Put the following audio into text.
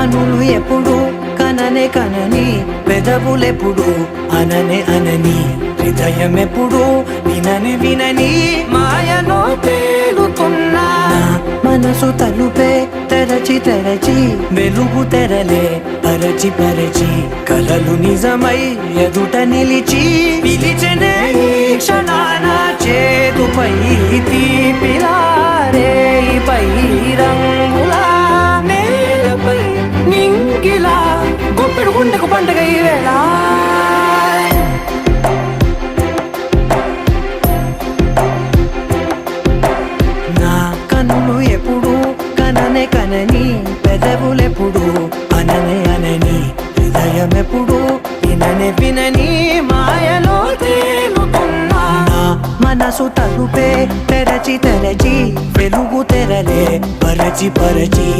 కనులు ఎప్పుడు కననే కనని, పెదవులెప్పుడు అననే అనని, హృదయం ఎప్పుడు వినని వినని మాయలో తేలుతున్నా. మనసు తలుపే తెరచి తెరచి, వెలుగు తెరలే పరచి పరచి, కలలు నిజమై ఎదుట నిలిచి పిలిచెనే ఈ క్షణాన చేతుపై తీపిలారే పై రంగులా నేలపై నింగిలా గుప్పెడు గుండెకు పండుగ ఈ వేళ. నా కన్నులు ఎప్పుడు కననే కనని, పెదవులెప్పుడు అననే అనని, హృదయం ఎప్పుడు విననే వినని మాయలో తేలుతున్నా. నా మనసు తలుపే తెరచి తెరచి, వెలుగు తెరలే పరచి పరచి,